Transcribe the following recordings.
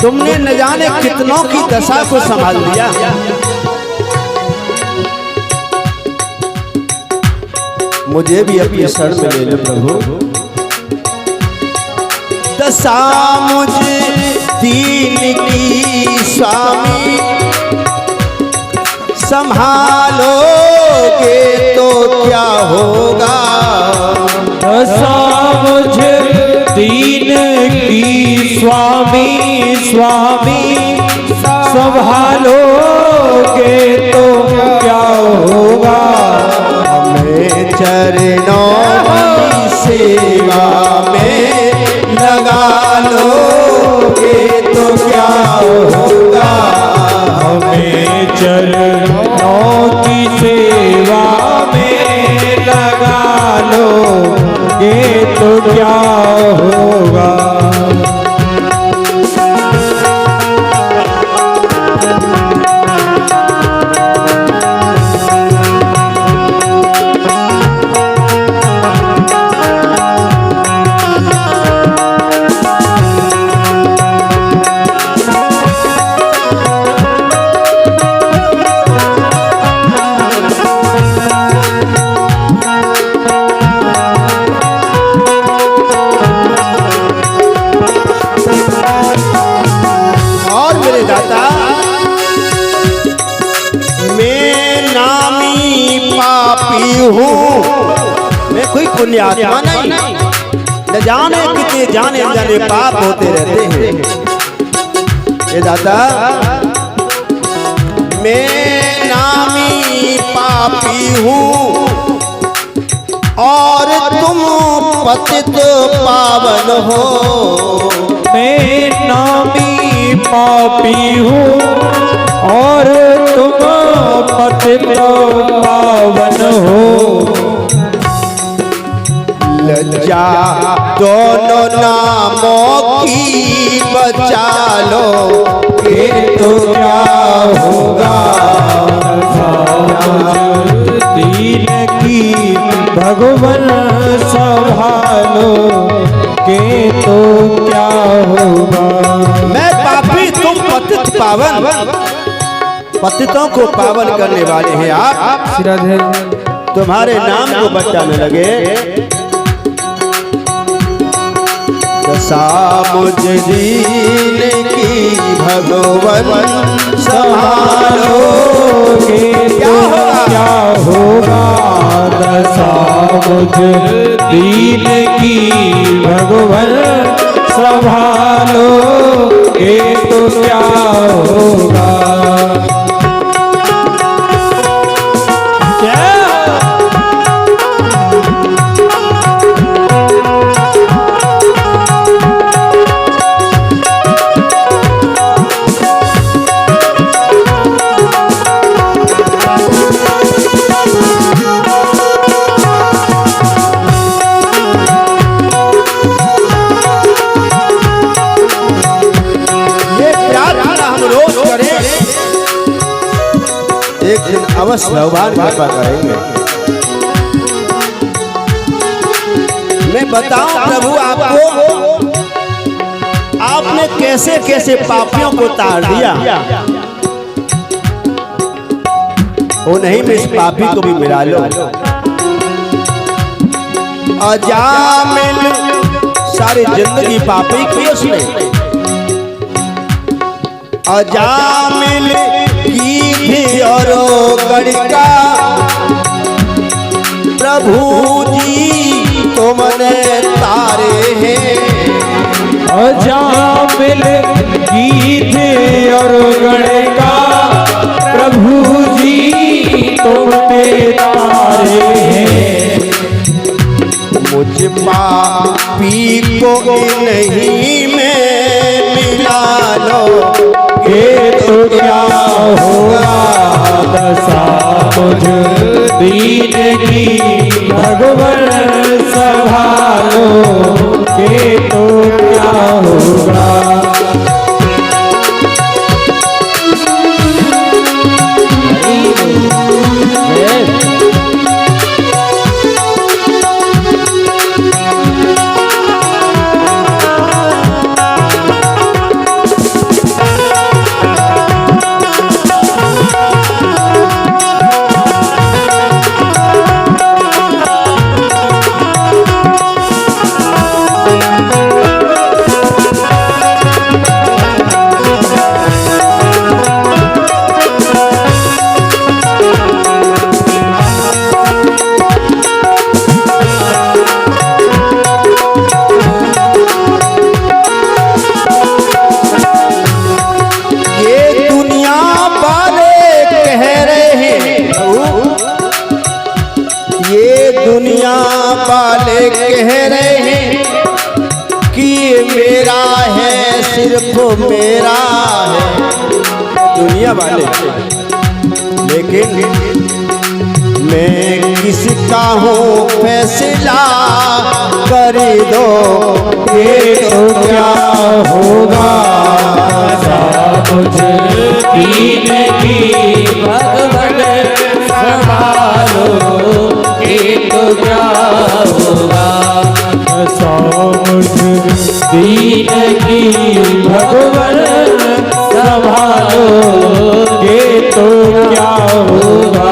तुमने न जाने कितनों की दशा को संभाल लिया। मुझे भी अपनी शरण में ले लो प्रभु। दशा मुझे दीन की स्वामी संभालोगे तो क्या होगा। दशा मुझे दीन की स्वामी स्वामी संभालोगे तो क्या होगा। हमें चरणों की सेवा में लगा लोगे तो क्या होगा। हमें चरणों की सेवा में लगा लोगे तो क्या होगा। मैं कोई पुण्य आत्मा नहीं, न जाने कितने जाने जाने पाप होते रहते हैं। ये दादा मैं नामी पापी हूँ और तुम पतित पावन हो। मैं नामी पापी हूँ और तुम पतित पावन हो। लज्जा दोनों नामों की बचा लो ये तो क्या होगा। दीन की भगवान संभालो के तो क्या होगा। मैं पापी तुम पतित पावन, पतितों को पावन करने वाले हैं आप। तुम्हारे नाम को बचाने लगे। दशा मुझे दीन की भगवान संभालोगे क्या होगा। दशा मुझे दीन की भगवान संभालोगे तो क्या होगा। एक दिन अवश्य भगवान कृपा करेंगे। मैं बताऊं प्रभु आपको, आपने कैसे कैसे पापियों को तार दिया। वो नहीं में इस पापी को भी मिला लो। अजामिल सारी जिंदगी पापी की उसने। अजामिल की और गड़का प्रभु जी तुमने तारे हैं। अजामिल गीत और गड़का प्रभु जी तुमने तारे हैं। मुझ पापी को नहीं में मिला लो ये तो क्या होगा। दशा मुझ दीन की भगवान संभालो ये तो क्या होगा। दुनिया वाले कह रहे हैं कि ये मेरा है, सिर्फ मेरा है दुनिया वाले, लेकिन मैं किसका हूँ फैसला कर दो, ये तो क्या होगा मुझ दीन की भगवन संभालो, ये तो क्या होगा मुझ दीन की भगवन संभालो, ये तो क्या होगा।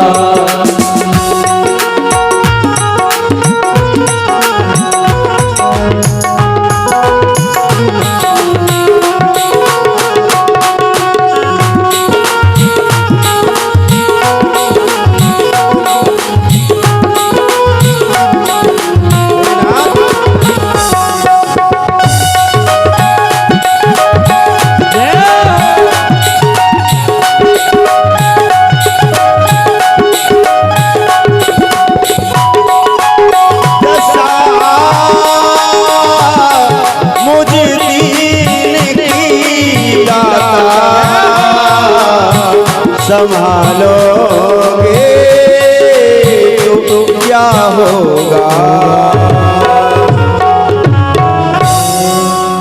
संभालोगे तो क्या होगा,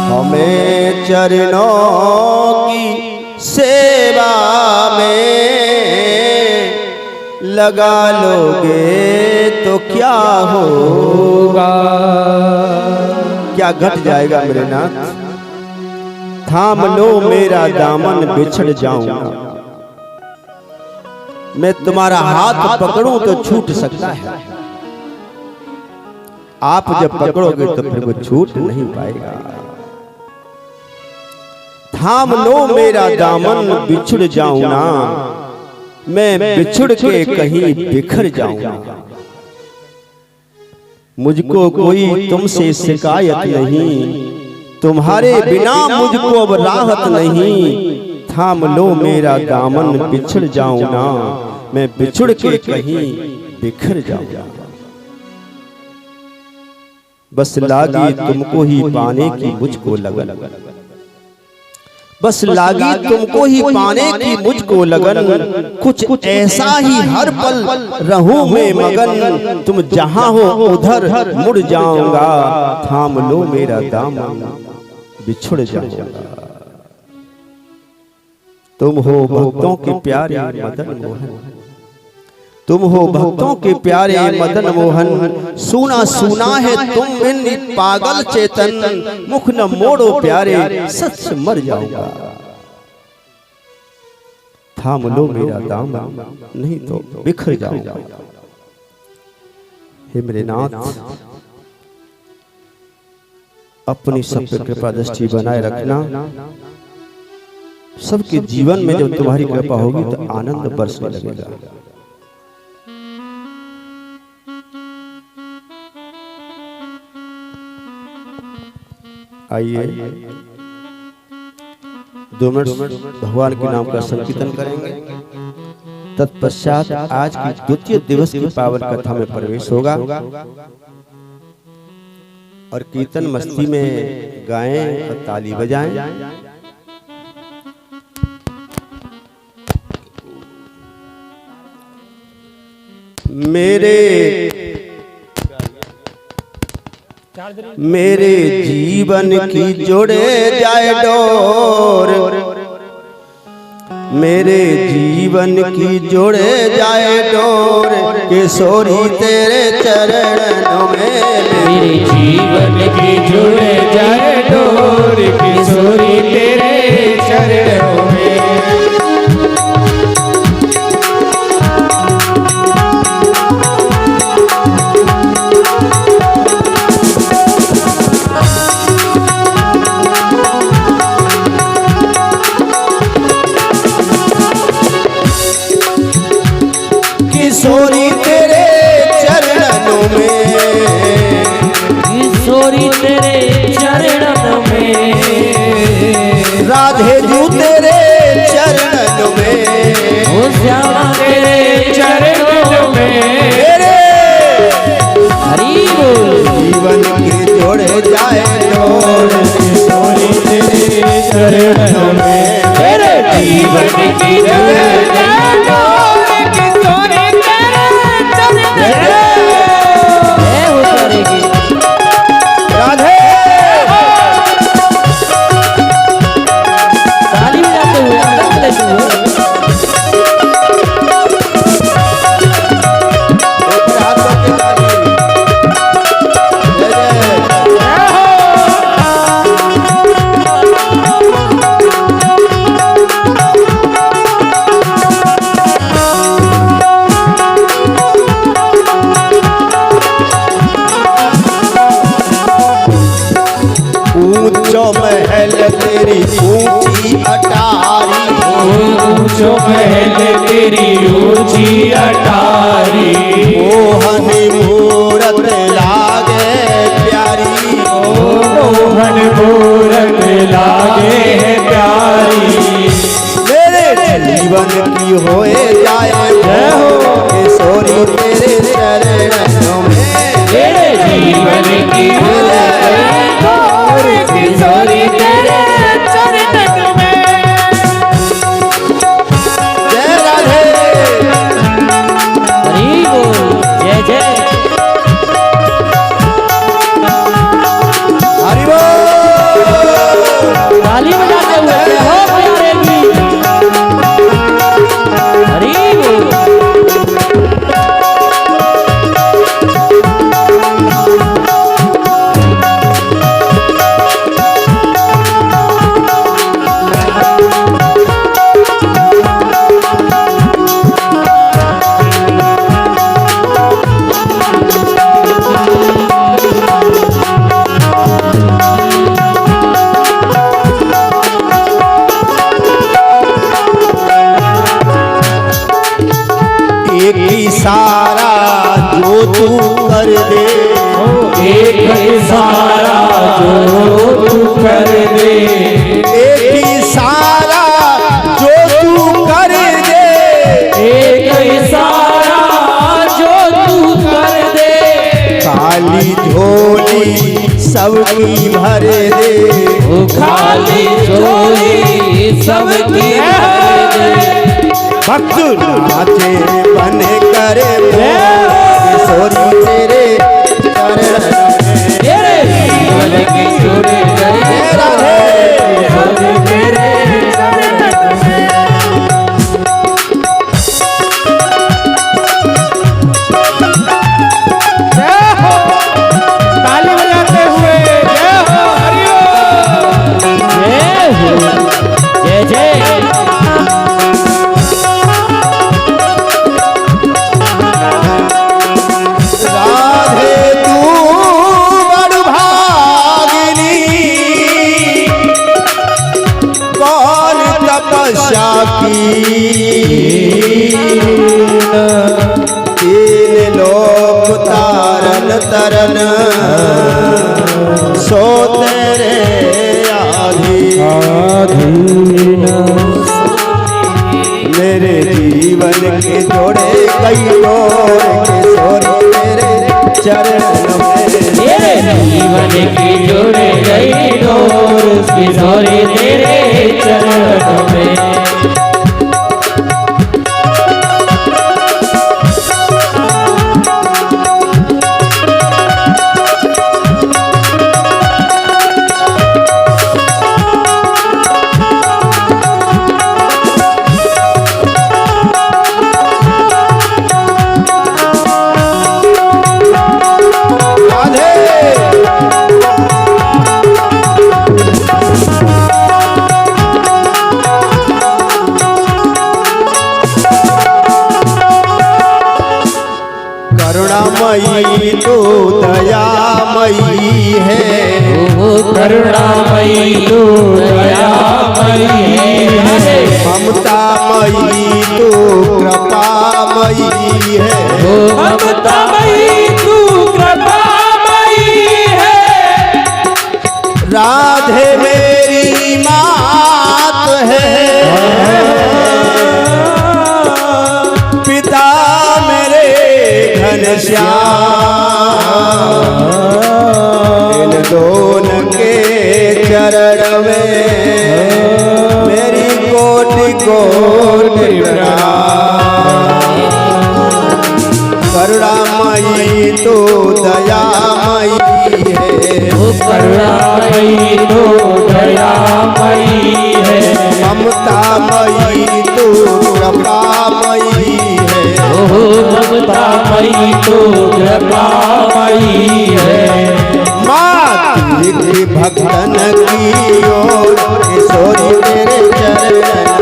हमें चरणों की सेवा में लगा लोगे तो क्या होगा। क्या घट जाएगा मेरे नाथ, थाम लो मेरा दामन बिछड़ जाऊंगा, मैं तुम्हारा हाथ पकड़ूं तो छूट सकता है, आप जब पकड़ोगे तो फिर वो छूट नहीं पाएगा। थाम लो मेरा दामन बिछुड़ जाऊं ना, मैं बिछुड़ के कहीं बिखर जाऊंगा, मुझको कोई तुमसे शिकायत नहीं, तुम्हारे बिना मुझको अब राहत नहीं, थाम लो मेरा दामन बिछड़ जाऊं ना, मैं बिछुड़ के कहीं बिखर जाऊंगा। बस लागी तुमको ही पाने की मुझको लगन, बस लागी तुमको ही पाने की मुझको लगन, कुछ ऐसा ही हर पल रहूं मैं मगन, तुम जहां हो उधर मुड़ जाऊंगा, थाम लो मेरा दामन बिछुड़ जाऊंगा। तुम हो भक्तों के प्यारे मदन मोहन, तुम हो भक्तों के प्यारे मदन मोहन, सुना सुना है तुम बिन पागल चेतन, मुख न मोड़ो प्यारे सच मर जाऊंगा, थाम लो मेरा दामन नहीं तो बिखर जाऊंगा। हे मेरे नाथ, अपनी सब पे कृपा दृष्टि बनाए रखना, सबके जीवन में जब तुम्हारी कृपा होगी तो आनंद बरसने लगेगा। आइए 2 मिनट भगवान के नाम का संकीर्तन करेंगे, तत्पश्चात आज की द्वितीय दिवस की पावन कथा में प्रवेश होगा और कीर्तन मस्ती में गाएं और ताली बजाएं। मेरे जीवन की जोड़े जाए डोर, मेरे जीवन की जोड़े जाए डोर, किशोरी तेरे चरणों में, मेरे जीवन की जोड़े जाए डोर, किशोरी तेरे चरणों में। किशोरी तेरे चरणों में, किशोरी तेरे चरणों में, राधे जू तेरे चरणों में, ओ श्यामा तेरे चरणों में, मेरे हरि की जुड़ जाए डोर किशोरी तेरे चरण में। जय हो करेगी राधे ताली बजाते हुए आनंद लेते हुए ऊंचो महल तेरी ऊंची अटारी, ऊंचो महल तेरी ऊंची अटारी, मोहनी मूरत लागे प्यारी, मोहन मूरत लागे है प्यारी। मेरे जीवन की होए जाए किशोरी तेरे चरणों में, मेरे जीवन की होए किशोरी तेरे चरणों में। जय राधे हरि बोल जय जय हरि बोल। ताली बजाते हुए जय हो प्यारे की हरि बोल। एक इशारा जो तू कर दे, एक इशारा जो तू कर दे, एक इशारा जो तू कर दे, एक इशारा जो तू कर दे, काली झोली सबकी भर दे, वो खाली झोली सबकी भर दे। भक्त नाचे बन करे किशोरी तेरे चरणों में, तेरे जीवन की जुड़ गई राधे किशोरी तेरे चरणों में। जय हो ताली बजाते हुए जय हो हरि बोल। जय हो जय जय राधे तू बड़ भागिनी, कौन तपस्या की, तीन लोक तारन तरन सो तेरे आधीन। मेरे जीवन के जोड़े कई डोर किशोरी तेरे चरणों में, तेरे जीवन की जुड़ गई डोर किशोरी तेरे चरणों में। राधे करुणामयी तू दयामयी है, करुणामयी तू दयामयी है, ममतामयी तू कृपामयी है, ममतामयी तू कृपामयी है। राधे मेरी मात है, पिता मेरे घनश्याम, इन दोनों के चरण में मेरी कोटि कोटि प्रणाम। करुणामयी तो दयामयी है, करुणामयी तो दयामयी है, ममतामयी तो कृपामयी है, ममतामयी तो कृपामयी है। माँ तेरे भक्तन की ओर किशोरी तेरे चरण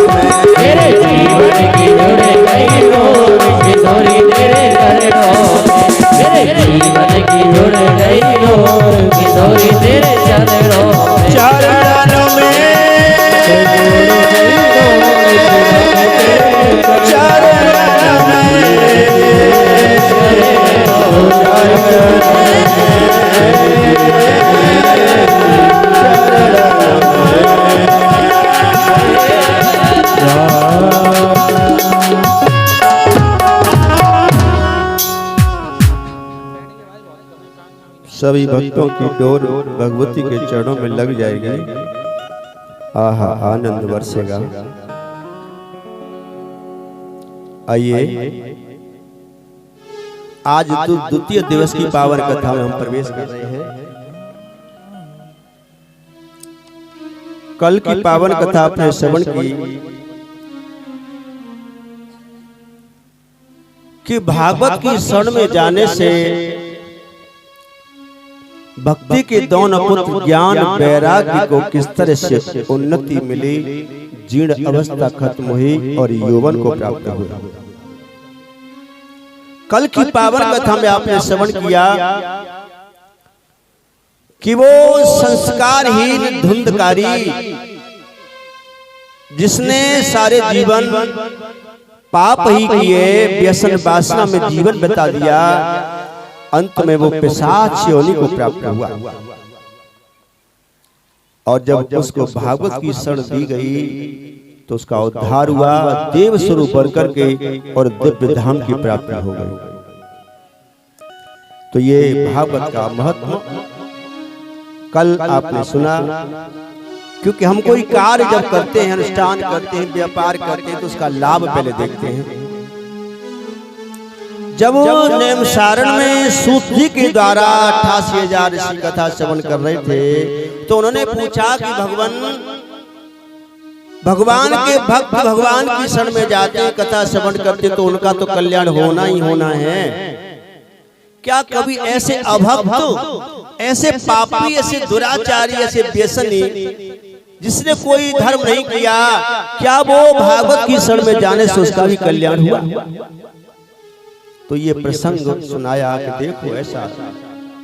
में, तेरे जीवन की जुड़े गई डोर किशोरी तेरे चरणों में, तेरे जीवन की जुड़ गई डोर किशोरी तेरे चरणों में, चरण में सभी भक्तों की डोर भगवती के चरणों में लग जाएगी। आहा आनंद बरसेगा। आइए आज द्वितीय दिवस की पावन कथा में हम प्रवेश कर रहे हैं। कल की पावन कथा आपने श्रवण की कि भागवत की शरण में जाने से भक्ति के दोनों पुत्र ज्ञान वैराग्य को किस तरह से उन्नति मिली, जीर्ण अवस्था खत्म हुई और यौवन को प्राप्त हुआ। कल की पावन कथा में आपने श्रवण किया कि वो संस्कारहीन धुंधकारी जिसने सारे जीवन पाप ही किए, व्यसन वासना में जीवन बिता दिया, अंत में वो पिशाच योनि को प्राप्त हुआ। और जब उसको भागवत की शरण दी गई तो उसका उद्धार हुआ, देव स्वरूप बनकर के और दिव्य धाम की प्राप्ति हो गई। तो ये भागवत का महत्व कल आपने सुना। क्योंकि हम कोई कार्य जब करते हैं, अनुष्ठान करते हैं, व्यापार करते हैं तो उसका लाभ पहले देखते हैं। जब वो नेमसारण में सूत जी के द्वारा 88,000 ऋषि कथा श्रवण कर रहे थे तो उन्होंने पूछा कि भगवान के भक्त भगवान की शरण में जाते हैं, कथा श्रवण करते तो उनका तो कल्याण होना ही होना है। क्या कभी ऐसे अभक्त, ऐसे पापी, ऐसे दुराचारी, ऐसे व्यसनी जिसने कोई धर्म नहीं किया, क्या वो भागवत की शरण में जाने से उसका भी कल्याण हुआ? तो ये प्रसंग सुनाया कि देखो ऐसा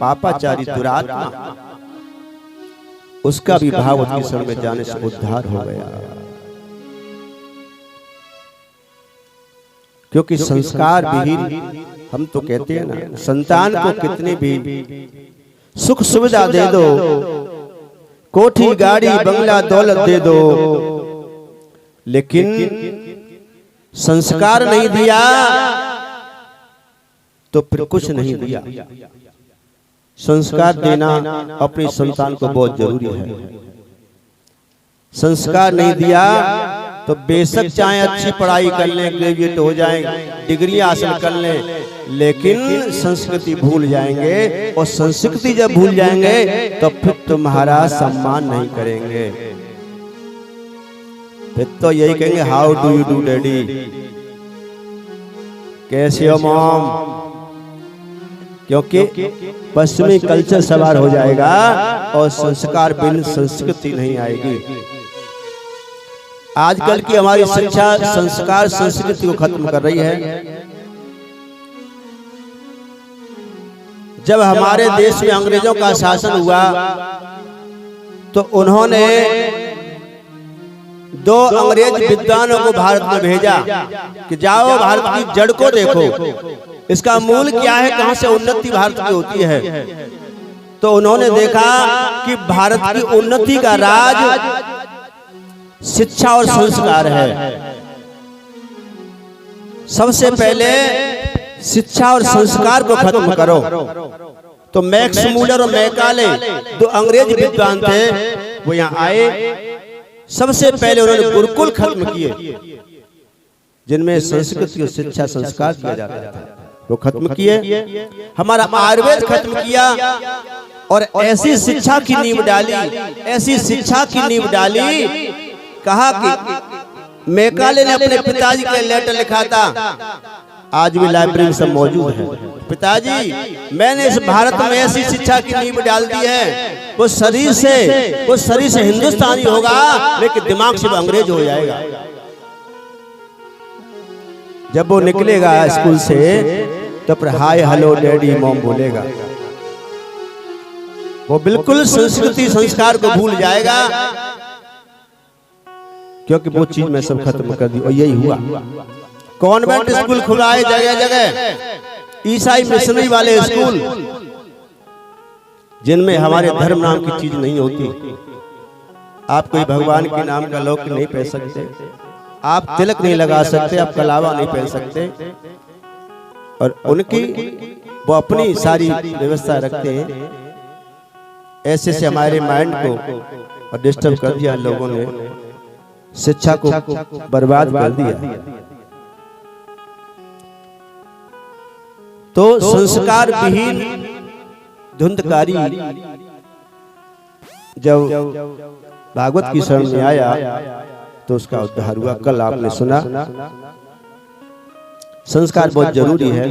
पापाचारी दुरात्मा, उसका भी भागवत की शरण में जाने से उद्धार हो गया। क्योंकि संस्कार विहीन, हम तो कहते हैं ना, संतान को कितने भी सुख सुविधा दे दो, कोठी गाड़ी बंगला दौलत दे दो, लेकिन संस्कार नहीं दिया तो फिर कुछ नहीं दिया। संस्कार देना अपनी संतान को बहुत जरूरी है। संस्कार नहीं दिया तो बेशक चाहे अच्छी पढ़ाई कर लें, ग्रेजुएट हो जाएं, डिग्री हासिल कर लें, लेकिन संस्कृति भूल जाएंगे। और संस्कृति जब भूल जाएंगे तो फिर तुम्हारा सम्मान नहीं करेंगे। फिर तो यही कहेंगे, how do you do daddy, कैसे हो मॉम। क्योंकि पश्चिमी कल्चर सवार हो जाएगा और संस्कार बिन संस्कृति नहीं आएगी। आजकल की हमारी शिक्षा संस्कार संस्कृति को खत्म कर रही है। जब हमारे देश में अंग्रेजों का शासन हुआ तो उन्होंने 2 अंग्रेज विद्वानों को भारत में भेजा कि जाओ भारत की जड़ को देखो, इसका मूल क्या है, कहां से उन्नति भारत की होती है। तो उन्होंने देखा कि भारत की उन्नति का राज शिक्षा और संस्कार है। सबसे पहले शिक्षा और संस्कार को खत्म करो। तो मैक्स मूलर और मैकाले 2 अंग्रेज विद्वान थे, वो यहाँ आए, सबसे पहले उन्होंने गुरुकुल खत्म किए, जिनमें संस्कृत की शिक्षा संस्कार दिया जाता था, वो खत्म किए। हमारा आयुर्वेद खत्म किया और ऐसी शिक्षा की नींव डाली, ऐसी शिक्षा की नींव डाली। कहा कि मैकाले ने अपने पिताजी के लेटर लिखा था, आज भी लाइब्रेरी में सब मौजूद है। पिताजी, मैंने इस भारत में ऐसी शिक्षा की नींव डाल दी है, वो शरीर से हिंदुस्तानी होगा, लेकिन दिमाग से वो अंग्रेज हो जाएगा। जब वो निकलेगा स्कूल से तो फिर हाय हेलो डैडी मॉम बोलेगा, वो बिल्कुल संस्कृति संस्कार को भूल जाएगा, क्योंकि वो चीज में सब खत्म कर दी। और यही हुआ, कॉन्वेंट स्कूल खुला है जगह जगह, ईसाई मिशनरी वाले स्कूल, जिनमें हमारे धर्म नाम की चीज नहीं होती। आप कोई भगवान के नाम का लौक नहीं पहन सकते, आप तिलक नहीं लगा सकते, आप कलावा नहीं पहन सकते, और उनकी वो अपनी सारी व्यवस्था रखते हैं। ऐसे से हमारे माइंड को डिस्टर्ब कर दिया लोगों ने, शिक्षा को बर्बाद कर दिया। तो संस्कार विहीन धुंधकारी जब भागवत की शरण में आया तो उसका उद्धार हुआ। कल आपने सुना, संस्कार बहुत जरूरी है।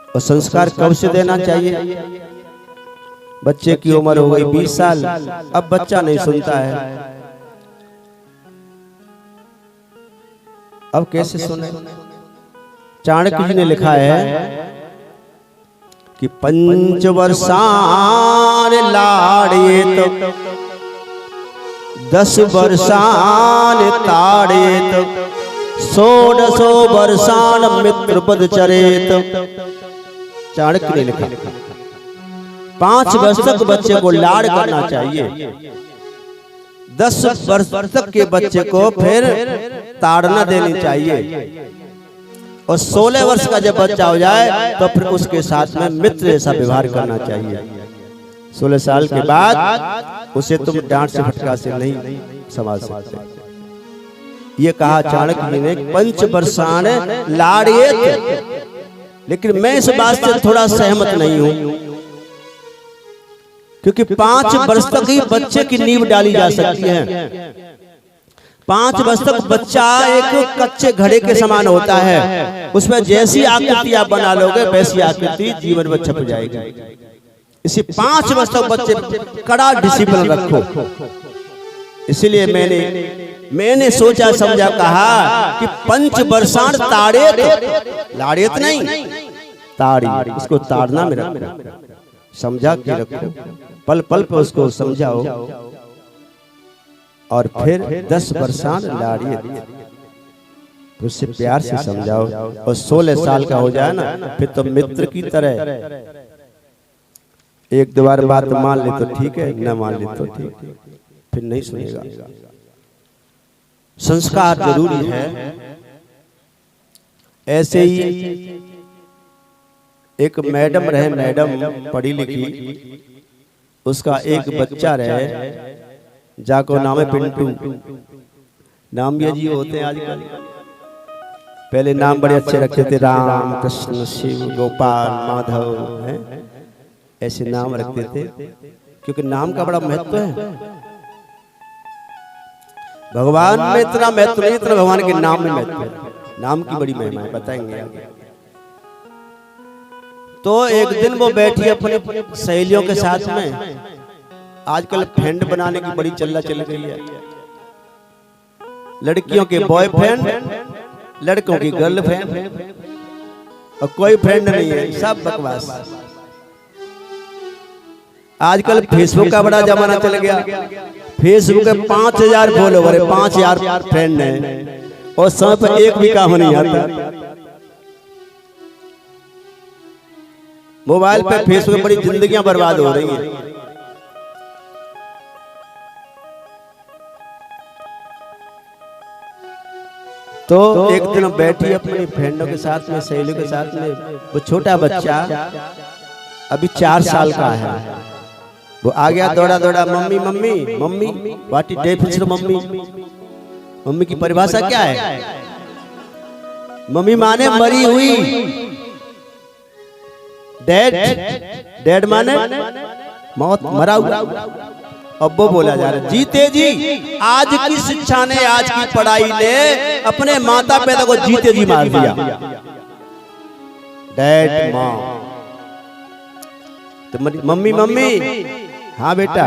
और संस्कार कब से देना चाहिए? बच्चे की उम्र हो गई 20 साल, अब बच्चा नहीं सुनता है, अब कैसे सुने? चाणक्य जी ने लिखा है कि 5 वर्षान लाड़ेत 10 वर्षान ताड़ेत 16 वर्षान मित्र पद चरेत। चाणक्य ने लिखा 5 वर्ष तक बच्चे को लाड़ करना चाहिए, 10 वर्ष तक के बच्चे को फिर ताड़ना देनी चाहिए, और 16 वर्ष का जब बच्चा हो जाए तो फिर उसके साथ में मित्र जैसा व्यवहार करना चाहिए। 16 साल के बाद उसे तुम डांट से फटका से नहीं संभाल सकते। ये कहा चाणक्य जी ने, 5 वर्षान लाड़ेत। लेकिन मैं इस बात से थोड़ा सहमत नहीं हूं, क्योंकि 5 वर्ष तक ही बच्चे की नींव डाली जा सकती है। 5 वर्ष तक बच्चा एक कच्चे घड़े के समान होता है, उसमें जैसी आकृति आप बना लोगे वैसी आकृति जीवन में छप जाएगी। इसी 5 वर्ष तक बच्चे कड़ा डिसिप्लिन रखो। इसलिए मैंने सोचा समझा कहा कि 5 वर्षान ताड़ेत, लाड़ेत नहीं, ताड़ी, इसको ताड़ना में रखो, समझा के रखो, पल पल पे उसको समझाओ, और फिर 10 वर्षान लाड़ेत, उससे प्यार से समझाओ, और 16 साल का हो जाए ना, फिर तो मित्र की तरह एक दो बार बात मान ले तो ठीक है, न मान ले तो ठीक, फिर नहीं सुनेगा। संस्कार जरूरी है। ऐसे ही एक मैडम रहे, मैडम पढ़ी लिखी, उसका एक बच्चा रहे, जाको नाम है पिंटू। नाम भी अजीब होते हैं आजकल, पहले नाम बड़े अच्छे रखे थे, राम कृष्ण शिव गोपाल माधव, हैं ऐसे नाम रखते थे, क्योंकि नाम का बड़ा महत्व है। भगवान में इतना महत्व नहीं, इतना भगवान के नाम में महत्व है। नाम की बड़ी महिमा है, बताएंगे आगे। तो एक दिन वो बैठी अपनी सहेलियों के साथ में, आजकल फ्रेंड बनाने की बड़ी चल गई है, लड़कियों के बॉयफ्रेंड, लड़कों की गर्लफ्रेंड, और कोई फ्रेंड नहीं है, सब बकवास। आजकल फेसबुक का बड़ा जमाना चल गया, फेसबुक पे 5000 फॉलोवर है, 5000 फ्रेंड है, और समय पर एक भी काम नहीं आता। मोबाइल पे फेसबुक पे बड़ी जिंदगियां बर्बाद हो रही हैं। तो एक दिन बैठी अपनी फ्रेंडों के साथ में, सहेलियों के साथ में, वो छोटा बच्चा अभी 4 साल का है, वो आ गया दौड़ा दौड़ा, mummy mummy mummy, what is definition mummy? Mummy की परिभाषा क्या है? मम्मी माने मरी हुई, डेड, डेड माने मौत, मरा हुआ। अब वो बोला जा रहा है, जीते जी आज की शिक्षा ने, आज की पढ़ाई ने अपने माता पिता को जीते जी मार दिया। डैड माँ, तो मम्मी मम्मी, हाँ बेटा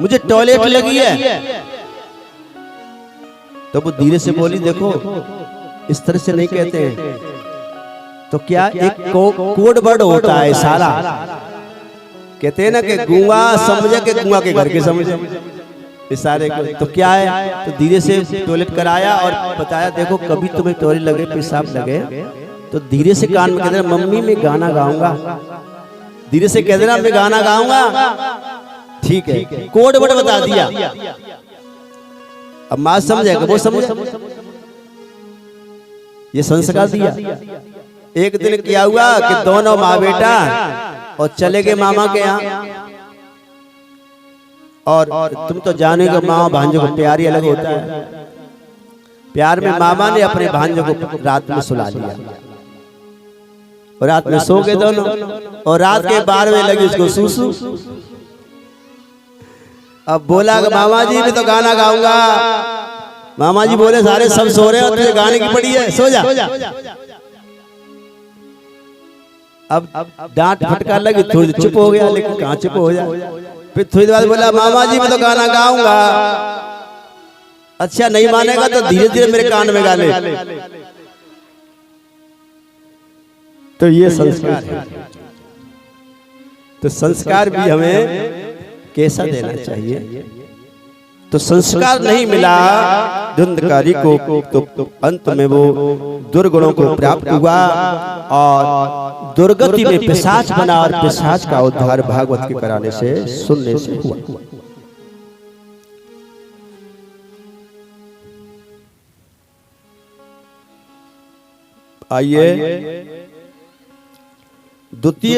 मुझे टॉयलेट लगी है। तो वो धीरे से बोली, देखो इस तरह से नहीं कहते हैं, तो क्या एक कोड वर्ड होता है इशारा, कहते हैं ना कि गूंगा समझे कि गूंगा के घर के समझे इशारे को। तो क्या है, तो धीरे से टॉयलेट कराया और बताया, देखो कभी तुम्हें टॉयलेट लगे, पेशाब लगे, तो धीरे से कान में कह देना, मम्मी मैं गाना गाऊंगा। धीरे से कह देना, मैं गाना गाऊंगा। ठीक है, कोड वर्ड बता दिया। अब माँ समझेगा, वो समझे, ये संस्कार दिया। एक दिन क्या हुआ कि दोनों माँ बेटा और चले गए मामा के यहाँ। और तुम तो जानेगे माँ भांजो को प्यार ही अलग होता है। प्यार में मामा ने अपने भांजो को रात में सुला लिया और रात में सो गए दोनों। और रात के 12 बजे लगी उसको सूसू। अब बोला कि मामा जी मैं तो गाना गाऊंगा। मामा जी बोले, सारे सब सो रहे हो, तुझे गाने की पड़ी है, सो जा। अब डांट फटकार लगी, थोड़ी चुप हो गया, लेकिन कहाँ चुप हो जाए। फिर थोड़ी देर बाद बोला, मामा जी मैं तो गाना गाऊंगा। अच्छा नहीं मानेगा तो धीरे धीरे मेरे कान में गा ले। तो ये संस्कार है। तो संस्कार भी हमें कैसा देना चाहिए? तो संस्कार नहीं मिला धुंधकारी को, तो अंत में वो दुर्गुणों को प्राप्त हुआ और दुर्गति में पिशाच बना। और पिशाच का उद्धार भागवत के कराने से, सुनने से हुआ। आइए द्वितीय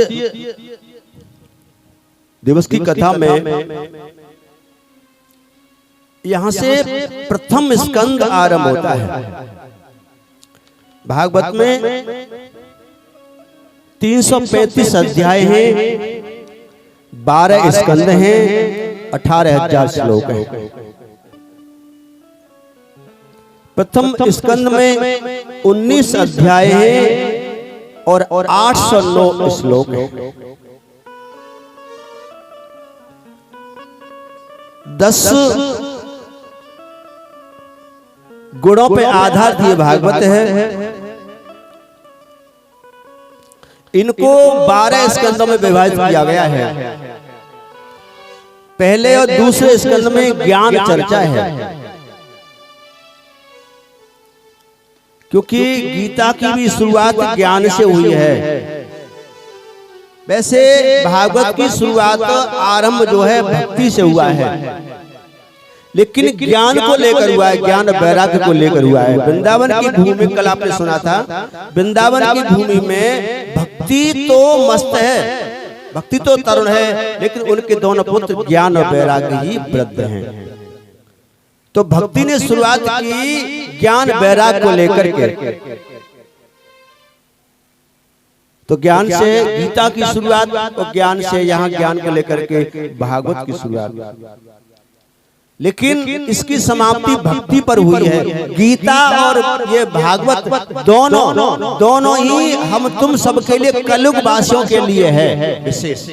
दिवस की कथा में यहां से प्रथम स्कंद आरंभ होता है। भागवत में 335 अध्याय हैं, 12 स्कंद हैं, 18,000 श्लोक हैं। प्रथम स्कंद में 19 अध्याय हैं और 809 श्लोक हैं। 10 गुणों पे आधार दिए भागवत है। इनको 12 स्कंदों में विभाजित किया गया है। पहले और दूसरे स्कंद में ज्ञान चर्चा है, क्योंकि गीता की भी शुरुआत ज्ञान से हुई है। वैसे भागवत की शुरुआत आरंभ जो है भक्ति से हुआ है, लेकिन ज्ञान को लेकर हुआ है, ज्ञान वैराग्य को लेकर हुआ है। वृंदावन की भूमि, कल आपने सुना था, वृंदावन की भूमि में भक्ति तो मस्त है, भक्ति तो तरुण है, लेकिन उनके दोनों पुत्र ज्ञान और वैराग्य ही वृद्ध हैं। तो भक्ति ने शुरुआत की ज्ञान वैराग्य को लेकर के। तो ज्ञान से गीता की शुरुआत और ज्ञान से यहाँ ज्ञान को लेकर के भागवत की शुरुआत। लेकिन इसकी समाप्ति भक्ति पर हुई है। गीता और ये भागवत दोनों ही हम तुम सबके लिए, कलयुग वासियों के लिए है विशेष।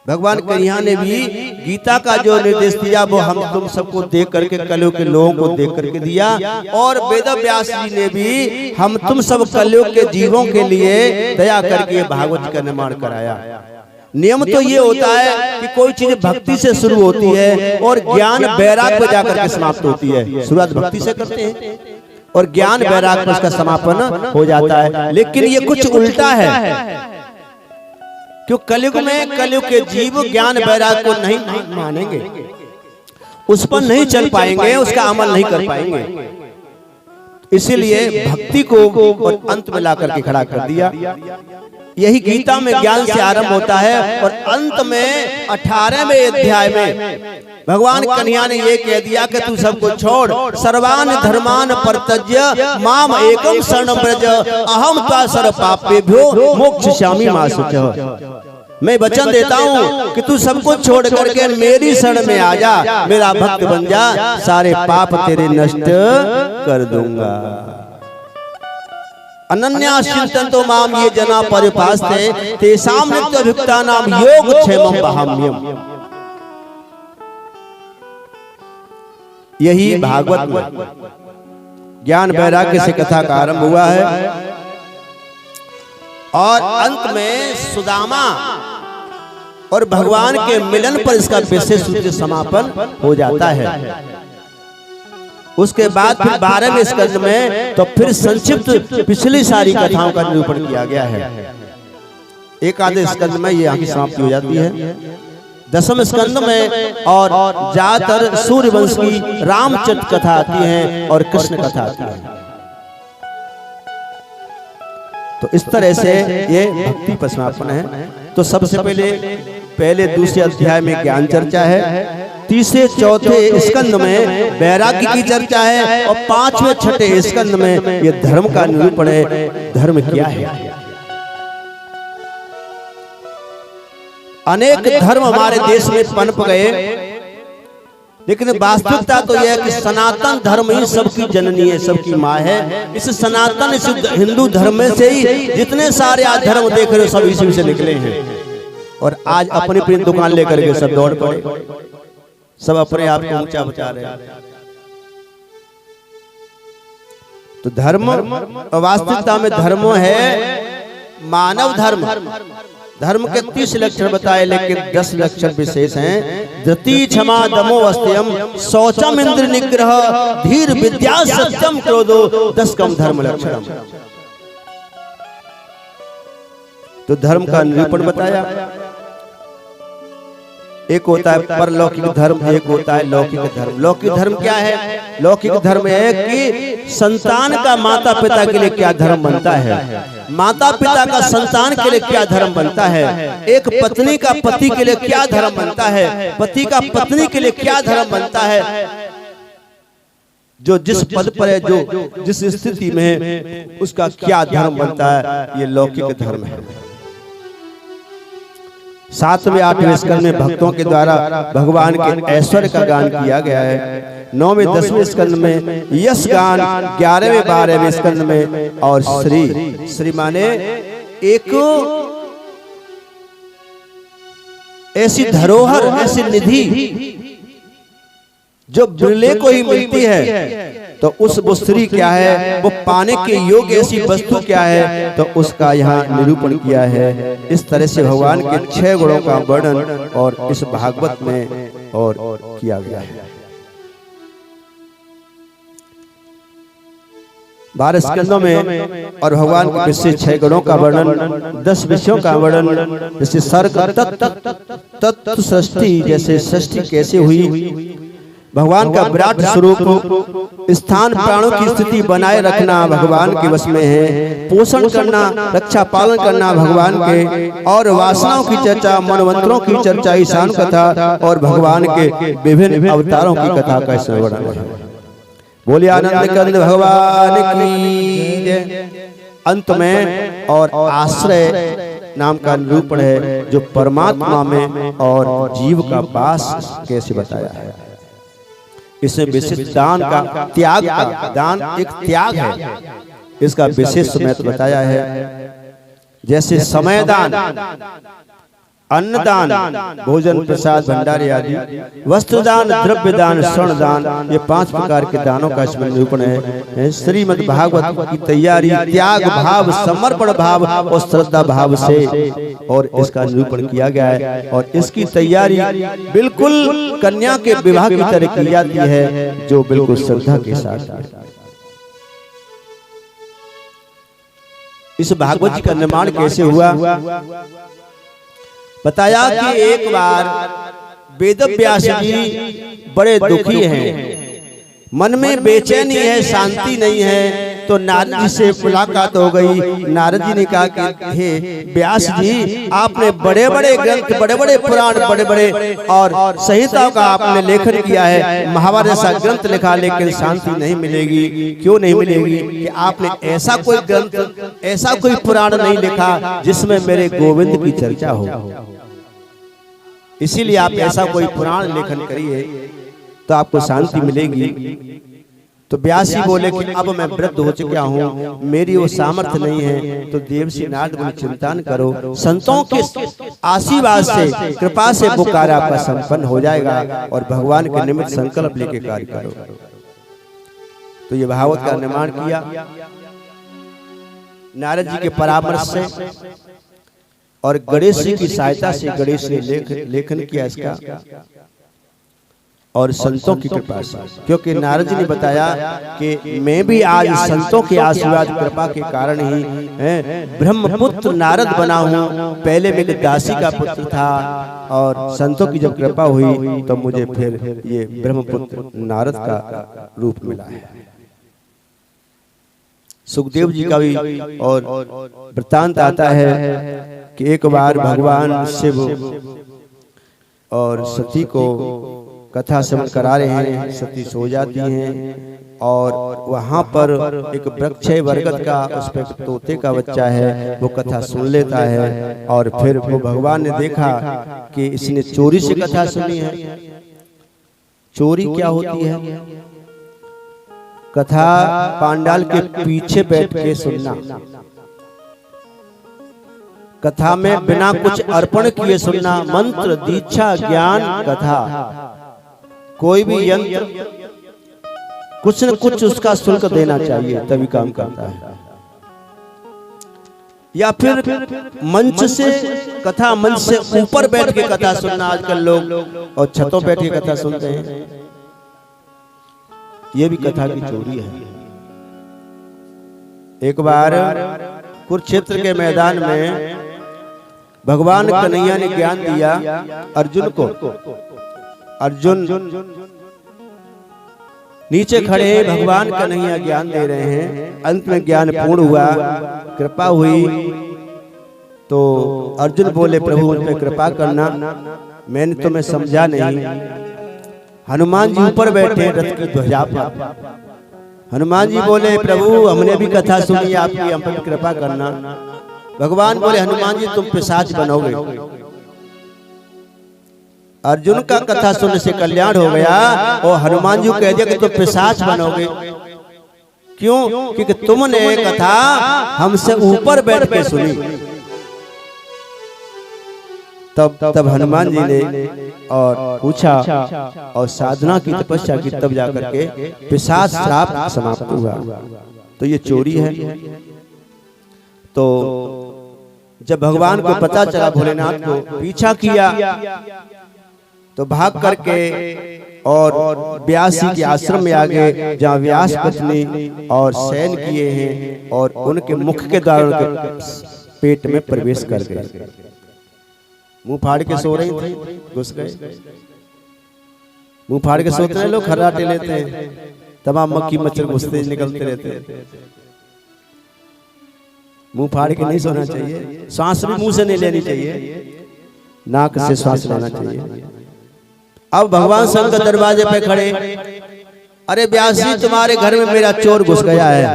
भगवान कन्हैया ने भी गीता का जो निर्देश दिया वो हम तुम सबको देख करके, कलयुग के लोगों को देख करके दिया। और वेद व्यास जी ने भी हम तुम सब कलयुग के जीवों के लिए दया करके भागवत का निर्माण कराया। नियम तो ये होता है कि कोई चीज भक्ति से शुरू होती है और ज्ञान वैराग्य पर जाकर के समाप्त होती है। शुरुआत भक्ति से करते हैं और ज्ञान वैराग्य पर उसका समापन हो जाता है। लेकिन ये कुछ उल्टा है, क्यों? कलयुग में कलयुग के जीव ज्ञान वैराग्य को नहीं मानेंगे, उस पर नहीं चल पाएंगे, उसका अमल नहीं कर पाएंगे। इसीलिए भक्ति को अंत में ला करके खड़ा कर दिया। यही गीता में ज्ञान से आरंभ होता है और अंत में 18वें अध्याय में भगवान कन्हैया ने ये कह दिया कि तू सबको छोड़, सर्वान धर्मान परित्यज्य माम एकम शरणं व्रज अहम त्वा सर्व पापेभ्यो मोक्षयिष्यामि मा शुचः। मैं वचन देता हूँ कि तू सबको छोड़ करके मेरी शरण में आ जा, मेरा भक्त बन जा, सारे पाप तेरे नष्ट कर दूंगा। अनन्या चिंतन्तो माम ये जना परिपास्ते तेषां नित्यभियुक्तानां योगक्षेमं वहाम्यहम्। यही भागवत में ज्ञान वैराग्य से कथा का आरंभ हुआ है और अंत में सुदामा और भगवान के मिलन पर इसका विशेष रूप से समापन हो जाता है। उसके बाद फिर 12वें स्कंद में तो फिर संक्षिप्त पिछली सारी कथाओं का निरूपण किया गया है। एकादश स्कंद में ये यहाँ की समाप्ति हो जाती है। 10वें स्कंद में और ज्यादातर सूर्यवंश की रामचरित कथा आती है और कृष्ण कथा आती है। तो इस तरह से ये भक्ति पर समापन है। तो सबसे पहले दूसरे अध्याय में ज्ञान चर्चा है, तीसरे चौथे स्कंद में वैराग्य की चर्चा है और 5वें छठे स्कंद में ये धर्म का निरूपण है। धर्म क्या है? अनेक धर्म हमारे देश में पनप गए, लेकिन वास्तविकता तो यह है कि सनातन धर्म ही सबकी जननी है, सबकी माँ है। इस सनातन इस हिंदू धर्म में से ही जितने सारे आज धर्म देख रहे हो सब इसी से निकले हैं और आज अपनी अपनी दुकान लेकर के सब दौड़ पड़े, सब अपने आप को ऊंचा बचा रहे हैं। तो धर्म वास्तविकता में धर्म है मानव धर्म। धर्म के 30 लक्षण बताए, लेकिन 10 लक्षण विशेष हैं। धृति क्षमा दमो अस्त्यम शौचम इंद्र निग्रह धीर विद्या सत्यम क्रोधो 10 कम धर्म लक्षणम। तो धर्म का निरूपण बताया। एक होता है परलौकिक धर्म, एक होता है लौकिक धर्म। लौकिक धर्म क्या है? लौकिक धर्म है कि संतान का माता पिता के लिए क्या धर्म बनता है, माता पिता का संतान के लिए क्या धर्म बनता है, एक पत्नी का पति के लिए क्या धर्म बनता है, पति का पत्नी के लिए क्या धर्म बनता है, जो जिस पद पर है, जो जिस स्थिति में है, उसका क्या धर्म बनता है, ये लौकिक धर्म है। 7वें 8वें स्कंद में भक्तों के द्वारा भगवान के ऐश्वर्य का गान किया गया है। 9वें 10वें स्कंद में यश गान, 11वें 12वें स्कंद में और श्री माने एक ऐसी धरोहर, ऐसी निधि जो बिरले को ही मिलती है। तो उस वो श्री क्या है, वो पाने के योग्य ऐसी वस्तु क्या है, तो उसका यहाँ निरूपण किया है। इस तरह से भगवान के 6 गुणों का वर्णन और इस भागवत में और किया गया है। 12 स्कंदों में और भगवान के विशेष 6 गुणों का वर्णन, 10 विषयों का वर्णन, जैसे सर्ग तत्व सृष्टि, जैसे सृष्टि कैसे हुई, भगवान का विराट स्वरूप, स्थान प्राणों की स्थिति बनाए रखना भगवान के वश में है, पोषण करना, रक्षा पालन करना भगवान के, और वासनाओं की चर्चा, मनवंतरों की चर्चा, ईशान कथा और भगवान के विभिन्न अवतारों की कथा का इसमें वर्णन है। बोलिए आनंद कंद भगवान की जय। अंत में और आश्रय नाम का निरूपण है, जो परमात्मा में और जीव का वास कैसे बताया है। इसमें विशेष दान का, त्याग का, दान एक त्याग है, इसका विशेष महत्व बताया है। जैसे समय दान, अन्नदान, भोजन प्रसाद भंडारी आदि, वस्त्र दान, द्रव्य दान, स्वर्ण दान, ये 5 प्रकार के दानों का इसमें निरूपण है। श्रीमद् भागवत की तैयारी त्याग भाव, समर्पण भाव और श्रद्धा भाव से और इसका निरूपण किया गया है। और इसकी तैयारी बिल्कुल कन्या के विवाह की तरह की जाती है, जो बिल्कुल श्रद्धा के साथ। इस भागवत जी का निर्माण कैसे हुआ बताया कि एक बार वेद व्यास जी बड़े दुखी हैं, मन में बेचैनी है, शांति नहीं है, तो नारद जी से मुलाकात हो गई। नारद जी ने कहा कि हे व्यास जी, आपने बड़े बड़े ग्रंथ, बड़े बड़े पुराण, बड़े बड़े और संहिताओं का आपने लेखन किया है, महाभारत जैसा ग्रंथ लिखा, लेकिन शांति नहीं मिलेगी। क्यों नहीं मिलेगी? कि आपने ऐसा कोई ग्रंथ, ऐसा कोई पुराण नहीं लिखा जिसमें मेरे गोविंद की चर्चा हो। इसीलिए आप ऐसा कोई पुराण लेखन करिए तो आपको शांति मिलेगी। तो व्यास जी बोले कि अब मैं वृद्ध हो चुका हूँ, मेरी वो सामर्थ्य नहीं है। तो देवर्षि नारद बोले चिंता न करो, संतों के आशीर्वाद से, कृपा से वो कार्य आपका संपन्न हो जाएगा और भगवान के निमित्त संकल्प लेके कार्य करो। तो ये भागवत का निर्माण किया नारद जी के परामर्श से और गणेश जी की सहायता से। गणेश ने लेखन किया इसका और संतों की कृपा से, क्योंकि नारद जी ने बताया कि मैं भी आज संतों के आशीर्वाद कृपा के कारण ही ब्रह्मपुत्र नारद बना हूँ। पहले मैं एक दासी का पुत्र था और संतों की जब कृपा हुई तो मुझे फिर ये ब्रह्मपुत्र नारद का रूप मिला है। सुखदेव जी का भी और वृत्तांत आता है कि एक बार भगवान शिव और सती को कथा श्रवण करा रहे हैं। सती सो जाती हैं और वहां पर एक वृक्ष है बरगद का, उस पर तोते का बच्चा है, वो कथा सुन लेता है। और फिर वो भगवान ने देखा कि इसने चोरी से कथा सुनी है। चोरी क्या होती है? कथा पांडाल के पीछे बैठ के सुनना, कथा में बिना कुछ अर्पण किए सुनना, मंत्र दीक्षा ज्ञान कथा, कोई भी यंत्र कुछ न कुछ उसका शुल्क देना चाहिए तभी काम करता है। या फिर मंच से कथा, मंच से ऊपर बैठ के कथा सुनना, आजकल लोग और छतों बैठ के कथा सुनते हैं, ये भी कथा की चोरी है। एक बार कुरुक्षेत्र के मैदान में भगवान कन्हैया ने ज्ञान दिया अर्जुन को। अर्जुन नीचे खड़े भगवान कन्हैया ज्ञान दे रहे हैं। अंत में ज्ञान पूर्ण हुआ, कृपा हुई। तो अर्जुन बोले प्रभु उन पे कृपा करना, मैंने तुम्हें समझा नहीं। हनुमान जी ऊपर बैठे रथ की ध्वजा पर। हनुमान जी बोले प्रभु हमने भी कथा सुनी आपकी, हम पर कृपा करना। भगवान बोले हनुमान जी तुम पिशाच बनोगे। अर्जुन का कथा सुनने से कल्याण हो गया और हनुमान जी को कह दिया कि तुम पिशाच बनोगे। क्यों? क्योंकि तुमने कथा हमसे ऊपर बैठ के सुनी। तब हनुमान जी ने और पूछा और साधना की तपस्या की, तब जाकर के पिशाच श्राप समाप्त हुआ। तो ये चोरी है। तो जब भगवान को पता चला, भोलेनाथ को पीछा किया, तो भाग करके और व्यास जी के आश्रम में आ गए, जहाँ व्यास पत्नी और शयन किए हैं और उनके मुख के द्वारा उनके पेट में प्रवेश कर गए। मुंह फाड़ के सो रही थी, घुस गए। मुंह फाड़ के सोते हैं लोग, खर्राटे लेते हैं, तमाम मक्खी मच्छर घुसते निकलते रहते हैं। मुंह फाड़ के नहीं सोना चाहिए। सांस भी मुंह से नहीं लेनी चाहिए, नाक से सांस लेना चाहिए। अब भगवान शंकर दरवाजे पे खड़े, अरे व्यास जी तुम्हारे घर में मेरा चोर घुस गया है।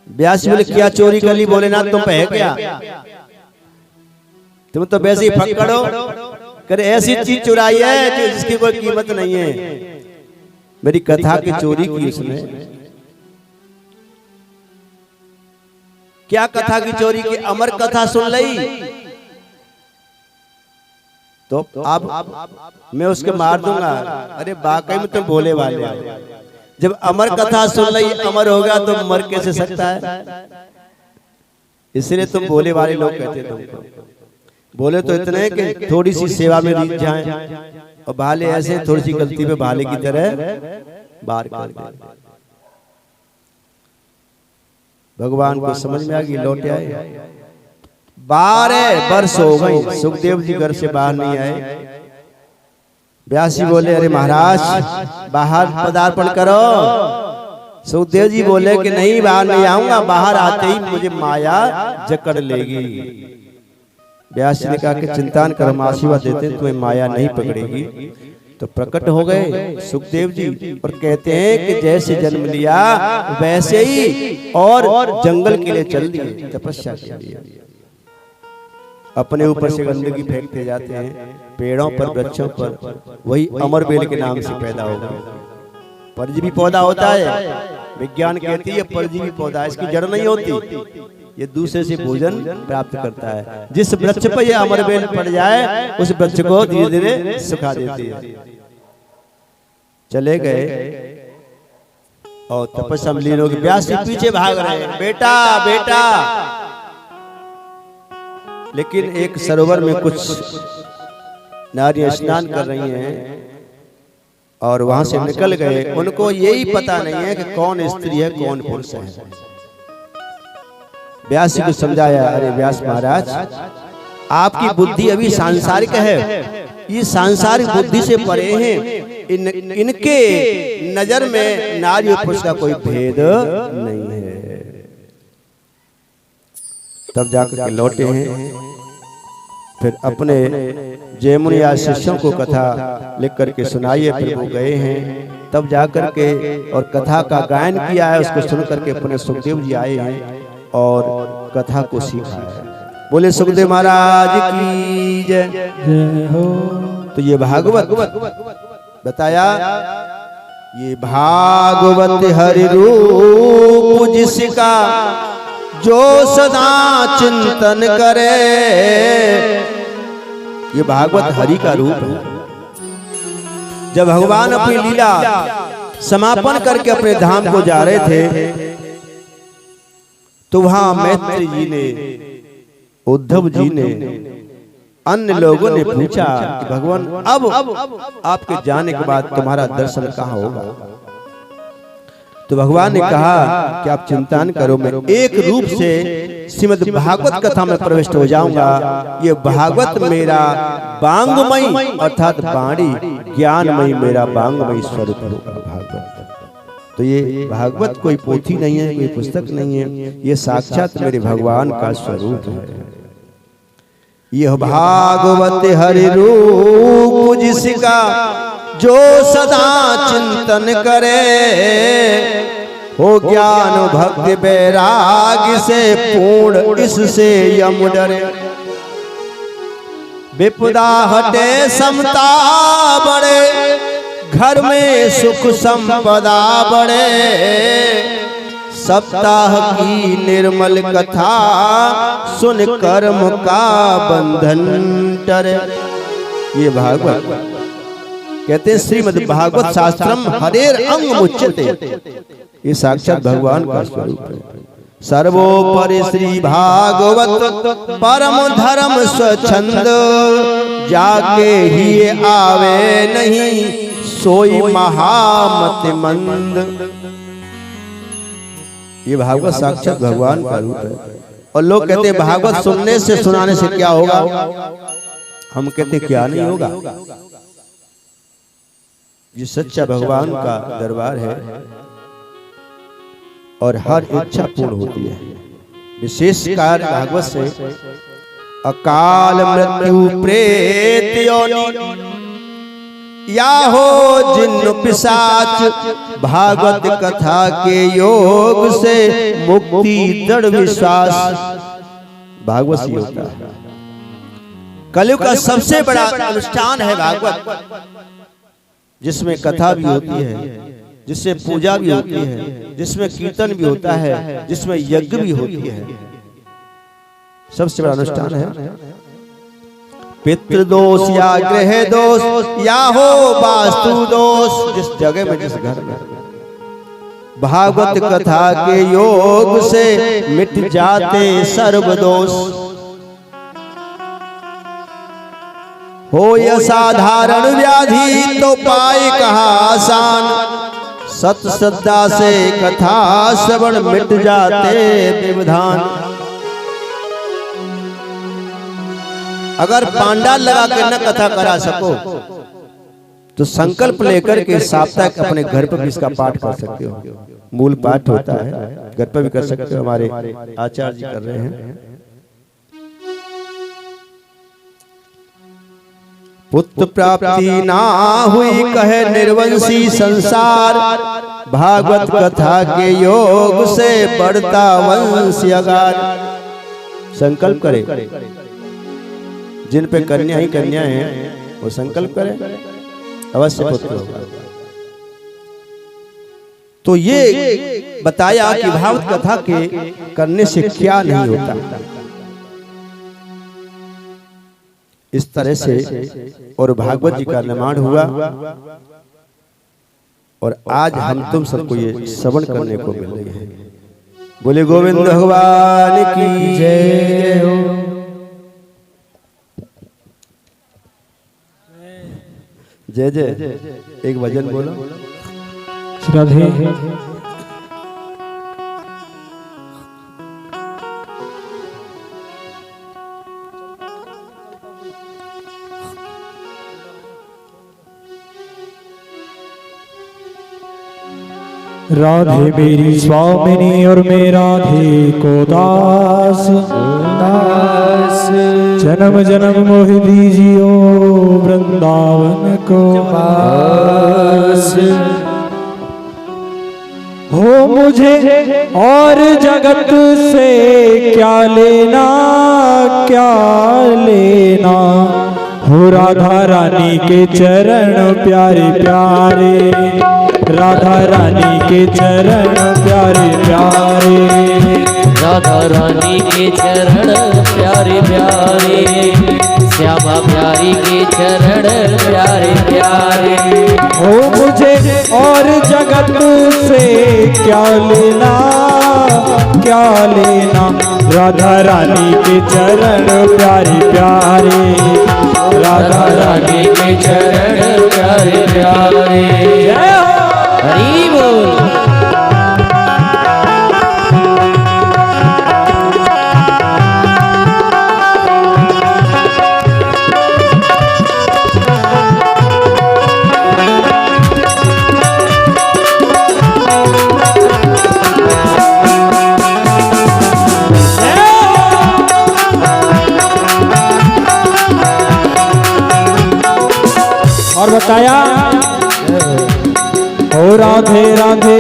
व्यास जी बोले क्या चोरी कर ली? भोलेनाथ तुम पे है क्या? तुम तो वैसे ही फक्कड़ो, करे ऐसी चीज चुराई है जिसकी कोई कीमत नहीं है। मेरी कथा की चोरी की उसने। क्या कथा की चोरी की? अमर कथा सुन ली। तो अब मैं उसके मार दूंगा। अरे वाकई में तुम भोले वाले हो। जब अमर कथा सुन ली, अमर होगा तो मर कैसे सकता है? इसलिए तुम भोले वाले लोग कहते तुमको। बोले तो इतने कि थोड़ी सी सेवा में रीत जाएं और भाले ऐसे थोड़ी सी गलती पे भाले की तरह बाहर कर दे। भगवान को समझ में आ गई, लौट आए। 12 वर्ष हो गए सुखदेव जी घर से बाहर नहीं आए। व्यास जी बोले अरे महाराज बाहर पदार्पण करो। सुखदेव जी बोले कि नहीं, बाहर नहीं आऊंगा, बाहर आते ही मुझे माया जकड़ लेगी। व्यास जी ने कहा कि चिंता न कर, हम आशीर्वाद देते हैं, तुम्हें माया नहीं पकड़ेगी। तो प्रकट हो गए सुखदेव जी और कहते हैं कि जैसे जन्म लिया वैसे ही और जंगल के लिए चल दिए, तपस्या के लिए। अपने ऊपर से गंदगी फेंकते जाते हैं, पेड़ों पर, वृक्षों पर, वही अमरबेल के नाम से पैदा हो गए। परजीवी पौधा होता है, विज्ञान कहती है परजीवी पौधा, इसकी जड़ नहीं होती, ये दूसरे से भोजन प्राप्त करता है। जिस वृक्ष पर ये अमरबेल पड़ जाए उस वृक्ष को धीरे धीरे सुखा देती है। चले गए और तपस्या में लीन हो गए। व्यास जी पीछे भाग रहे हैं, बेटा बेटा। लेकिन एक सरोवर में कुछ नारियां स्नान कर रही हैं और वहां से निकल गए। उनको यही पता नहीं है कि कौन स्त्री है कौन पुरुष है। व्यास जी को समझाया, अरे व्यास महाराज, आपकी बुद्धि अभी सांसारिक है, ये सांसारिक बुद्धि से परे हैं। इनके नजर में नारी और पुरुष का कोई भेद नहीं है। तब जाकर के लौटे हैं, फिर अपने जयमुनि या शिष्यों को कथा लिख करके सुनाइए। फिर वो गए हैं, तब जाकर के और कथा का गायन किया है। उसको सुन करके अपने सुखदेव जी आए हैं और कथा को सीखा है। बोले सुखदेव महाराज की जय हो। तो ये भागवत बताया, ये भागवत हरि रूप जिसका जो सदा चिंतन करे। ये भागवत हरि का रूप है। जब भगवान अपनी लीला समापन करके अपने धाम को जा रहे थे तो वहां मैत्री जी ने, उद्धव जी ने, अन्य लोगों ने पूछा कि भगवान अब आपके जाने के बाद तुम्हारा दर्शन कहाँ होगा। तो भगवान ने कहा कि आप चिंता न करो, मैं एक रूप से श्रीमद् भागवत कथा में प्रविष्ट हो जाऊंगा। ये भागवत मेरा वांगमयी अर्थात वाणी ज्ञानमयी मेरा वांगमयी स्वरूप होगा भागवत। तो ये भागवत कोई पोथी नहीं है, कोई पुस्तक नहीं है, ये साक्षात मेरे भगवान का स्वरूप है। यह भागवत हरि रूप जिसका जो सदा चिंतन करे, हो ज्ञान भक्ति बैराग से पूर्ण इससे यम डरे। विपदा हटे समता बढ़े, घर में सुख संपदा बढ़े। सप्ताह की निर्मल कथा सुन कर्म का बंधन टरे। ये भागवत कहते हैं श्रीमद् भागवत शास्त्रम हरेर अंग मुच्यते। ये साक्षात भगवान का स्वरूप है। सर्वोपरि श्री भागवत परम धर्म स्वच्छंद, जाके ही आवे नहीं सोई महामति मंद। ये भागवत साक्षात भगवान का रूप है। और लोग कहते हैं भागवत सुनने से सुनाने से क्या होगा। हम कहते हैं क्या नहीं होगा। ये सच्चा भगवान का दरबार है और हर इच्छा पूर्ण होती है। विशेष कार्य भागवत से अकाल मृत्यु प्रेत योनि या हो जिन्न पिशाच, भागवत कथा के योग से मुक्ति दृढ़ विश्वास। भागवत से होता है। कलयुग का सबसे बड़ा अनुष्ठान है भागवत, जिसमें कथा भी होती है, जिसमें पूजा भी होती है, जिसमें कीर्तन भी होता है, जिसमें यज्ञ भी होती है। सबसे बड़ा अनुष्ठान है। पितृदोष या गृह दोष या हो वास्तु दोष, जिस जगह में जिस घर में भागवत कथा के योग से मिट जाते सर्व दोष। हो यह साधारण व्याधि तो पाए कहा आसान, सत श्रद्धा से कथा श्रवण मिट जाते विविधान। अगर पांडाल लगा कर न कथा करा सको तो संकल्प लेकर के साप्ताहिक अपने घर पर इसका पाठ कर सकते हो। मूल पाठ होता है, घर पर भी कर सकते हो, हमारे आचार्य जी कर रहे हैं। पुत्र प्राप्ति ना हुई कहे निर्वंशी संसार, भागवत कथा के योग से बढ़ता वंश अगार। संकल्प करे, जिन पे कन्या ही कन्या है वो संकल्प करे, अवश्य पुत्र होगा। तो ये बताया कि भागवत कथा के करने से क्या नहीं होता। इस तरह से और भागवत जी का निर्माण हुआ और आज हम तुम सबको ये श्रवण करने को मिल रही है। बोले गोविंद भगवान की जय हो। जय जय। एक भजन बोलो। राधे राधे मेरी स्वामिनी और मैं राधे को दास दास, जन्म जन्म मोह दीजियो वृंदावन को पास। हो मुझे और जगत से क्या लेना क्या लेना, हो राधा रानी के चरण प्यारे प्यारे, राधा रानी के चरण प्यारे प्यारे, राधा रानी के चरण प्यारे प्यारे, श्यामा प्यारी के चरण प्यारे प्यारे। हो मुझे और जगत से क्या लेना क्या लेना, राधा रानी के चरण प्यारे प्यारे, राधा रानी के चरण प्यारे प्यारे। हरि बोल। और बताया ओ राधे राधे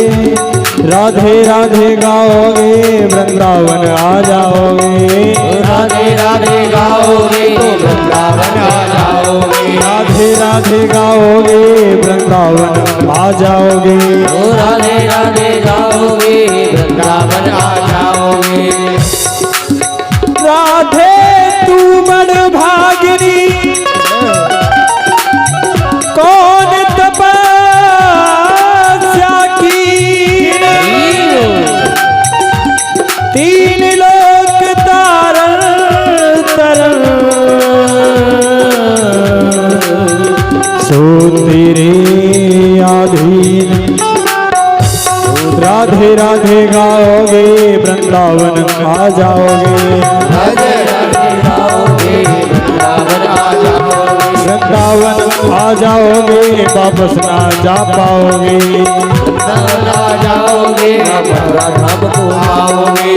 राधे राधे गाओगे वृंदावन आ जाओगे, राधे राधे गाओगे तो वृंदावन आ जाओगे, राधे राधे गाओगे वृंदावन आ जाओगे, राधे राधे गाओगे वृंदावन आ जाओगे। राधे तू मन भागिनी कौन तपस्या की, तीन लोक तारण तरण, सो तेरे अधीन। राधे राधे गाओगे वृंदावन आ जाओगे, राधे राधे गाओगे वृंदावन आ जाओगे, वृंदावन आ जाओगे वापस ना जा पाओगे, वृंदावन आ जाओगे मथुरा धाम को आओगे,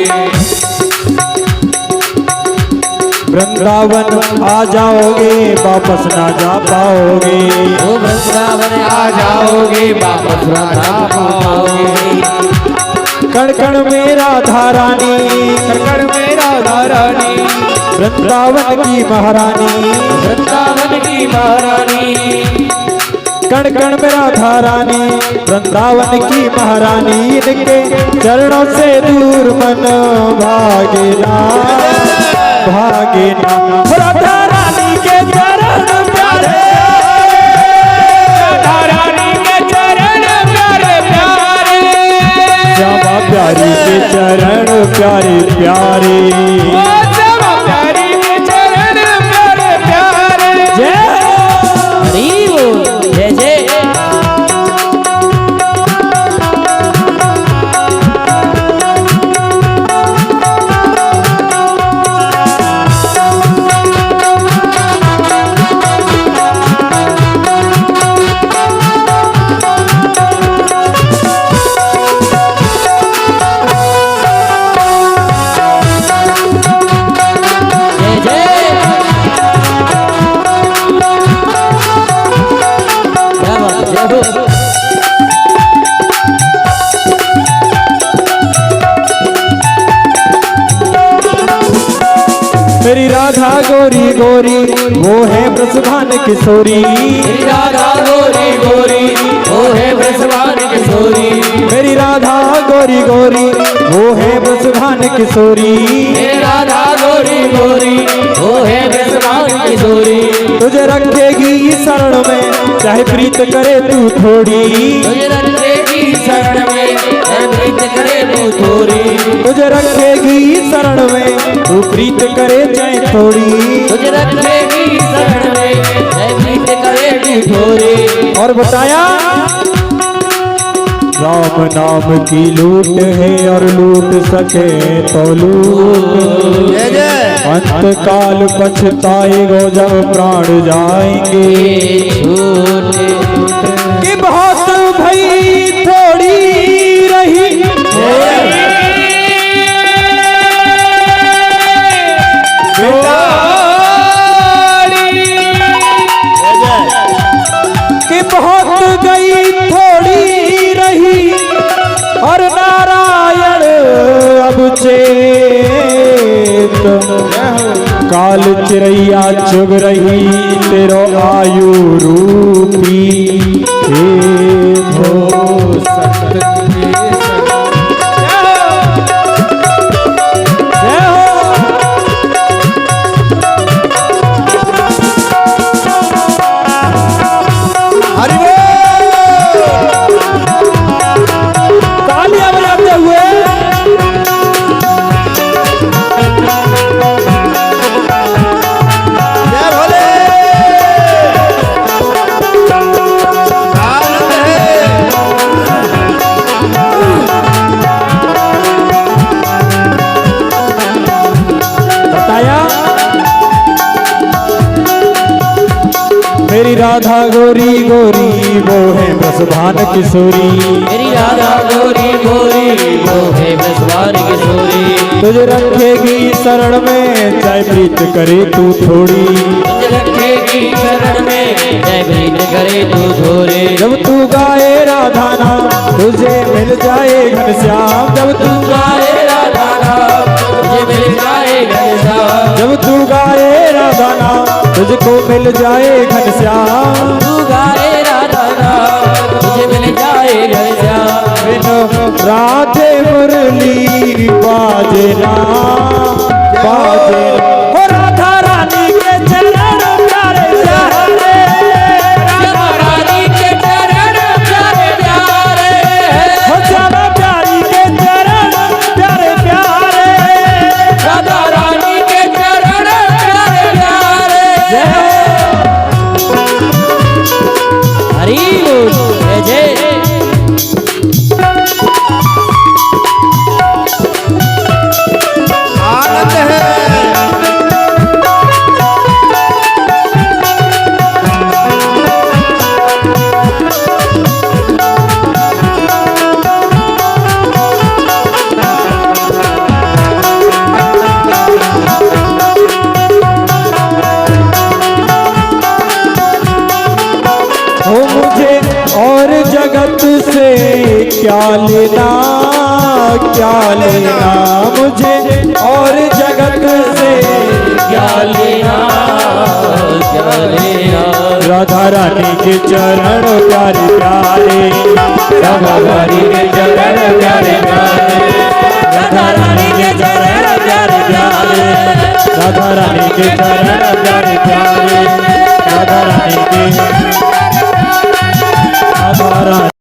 वृंदावन आ जाओगे वापस ना जा पाओगे, ओ वृंदावन आ जाओगे वापस धाम को आओगे। कण कण मेरा धारानी, कण कण मेरा धारानी, वृंदावन की महारानी, वृंदावन की महारानी, कण कण मेरा धारानी, वृंदावन की महारानी। इनके चरणों से दूर मन भागे ना भागे ना, राधा रानी के चरण प्यारे, राधा रानी के चरण प्यारे प्यारे, श्यामा प्यारी के चरण प्यारे प्यारे, श्यामा प्यारी के चरण प्यारे प्यारे। जय हरि बोल। जय जय। राधा गोरी गोरी वो है ब्रजभान किशोरी। मेरी राधा गोरी गोरी वो है ब्रजभान किशोरी। मेरी राधा गोरी गोरी वो है ब्रजभान किशोरी। मेरी राधा गोरी गोरी वो है ब्रजभान किशोरी। तुझे रखेगी शरण में चाहे प्रीत करे तू थोड़ी। तुझे रखेगी शरण में चाहे प्रीत करे तू थोड़ी। तुझे रखेगी शरण में तू प्रीत करे चाहे थोड़ी। तुझे रखेगी शरण में चाहे प्रीत करे तू थोड़ी। और बताया राम नाम की लूट है और लूट सके तो लूट। जय जय। अंत काल पछताएगो जब प्राण जाएंगे। कि बहुत भई थोड़ी रही कि बहुत गई थोड़ी रही और नारायण अब चेत। काल चिरैया चुग रही तेरो आयु रूपी हे भो सत मेरी राधा गोरी गोरी वो है ब्रजभान किशोरी। मेरी राधा गोरी गोरी वो है ब्रजभान किशोरी। तुझे रखेगी शरण में चाहे प्रीत करे तू थोड़ी। तुझे रखेगी शरण में चाहे प्रीत करे तू थोड़ी। जब तू गाए राधा नाम तुझे मिल जाए घनश्याम। जब तू गाए राधा नाम तुझे मिल जाए घनश्याम। जब तू गाए राधा नाम तुझको मिल जाए घनश्याम। तू गाए राधा नाम तुझे मिल जाए घनश्याम। राधे मुरली बाजे ना बाजे हो राधा रानी के चरण प्यारे प्यारे। राधा रानी के चरण प्यारे प्यारे। हो श्यामा प्यारी के चरण प्यारे प्यारे। राधा रानी के चरण प्यारे प्यारे। हरि बोल जय जय। आनंद है। हो मुझे और जगत से क्या लेना क्या लेना। मुझे और जगत से क्या लेना क्या लेना। राधा रानी के चरण प्यारे प्यारे। राधा रानी के चरण प्यारे प्यारे। राधा रानी के चरण प्यारे प्यारे। राधा रानी के चरण प्यारे प्यारे। राधा रानी के